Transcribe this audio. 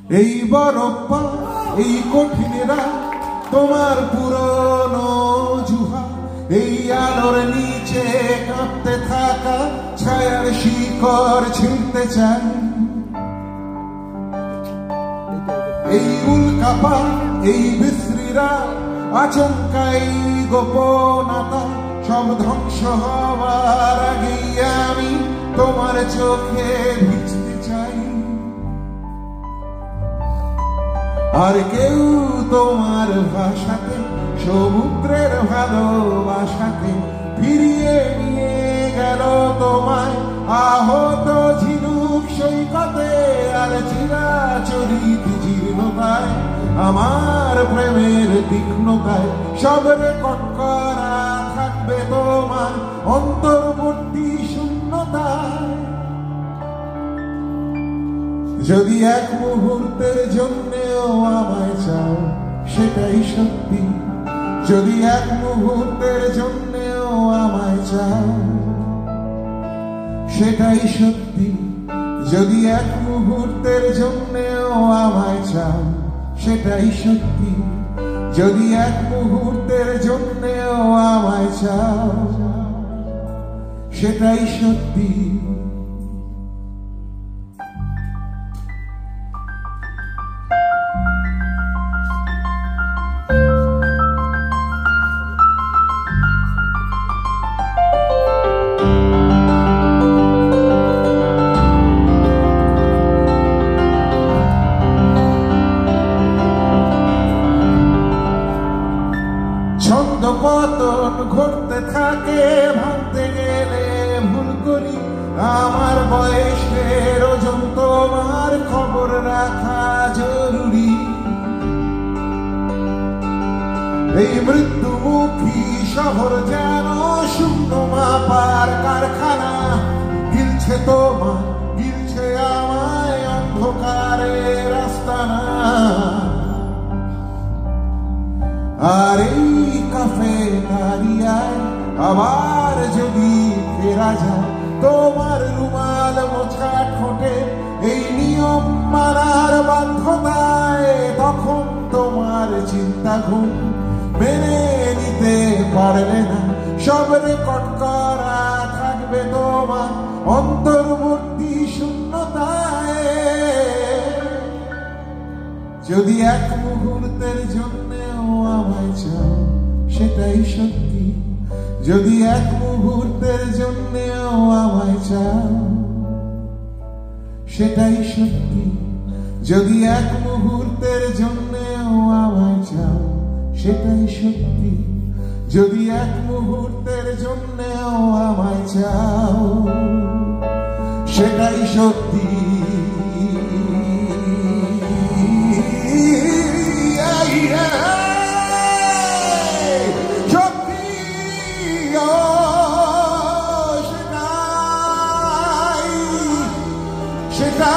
এই বরফা এই কঠিনেরা তোমার পুরনো জুহা, এই আলোর নিচে কাঁপতে থাকা ছায়ার শিকড় ছিঁড়তে চাই। এই উল্কাপা এই বিশ্রীরা আচমকাই গোপনতা সব ধ্বংস হওয়ার আগেই আমি তোমার চোখে ভিজতে চাই। আর কেউ তোমার ভাষাতে সমুদ্রের ভালোবাসাতে ফিরিয়ে নিয়ে গেল তোমায় আহত ঝিনুক সৈকতে আর চিরাচরিত জীর্ণতায় আমার প্রেমের তীক্ষ্ণতায় সব রেকর্ড করা থাকবে তোমার অন্তর্বর্তী শূন্যতায়। যদি এক মুহূর্তের জন্যেও আমায় চাও সেটাই সত্যি, যদি এক মুহূর্তের জন্যেও আমায় চাও সেটাই সত্যি, যদি এক মুহূর্তের জন্যেও আমায় চাও সেটাই সত্যি, যদি এক মুহূর্তের জন্যেও আমায় চাও সেটাই সত্যি। ছন্দপতন ঘটতে থাকে, ভাঙতে গেলে ভুল করি, আমার বয়সের ওজন তোমার খবর রাখা জরুরি। এই মৃত্যুমুখী শহর যেন শূন্য মাপার কারখানা, গিলছে তোমার গিলছে আমায় অন্ধকারের আস্তানা। আর এই কাফেটারিয়ায় আবার যদি ফেরা যায় তোমার রুমাল মোছা ঠোঁটে এই নিয়ম মানার বাধ্যতায়, তখন তোমার চিন্তা ঘুম মেনে নিতে পারবে না, সব রেকর্ড করা থাকবে তোমার অন্তর্বর্তী শূন্যতায়। যদি এক মুহূর্তের জন্যেও আমায় চাও সেটাই সত্যি, যদি এক মুহূর্তের জন্যেও আমায় চাও সেটাই সত্যি, যদি এক মুহূর্তের জন্যেও আমায় চাও সেটাই সত্যি, যদি এক মুহূর্তের জন্যেও আমায় চাও সেটাই সত্যি। সেটা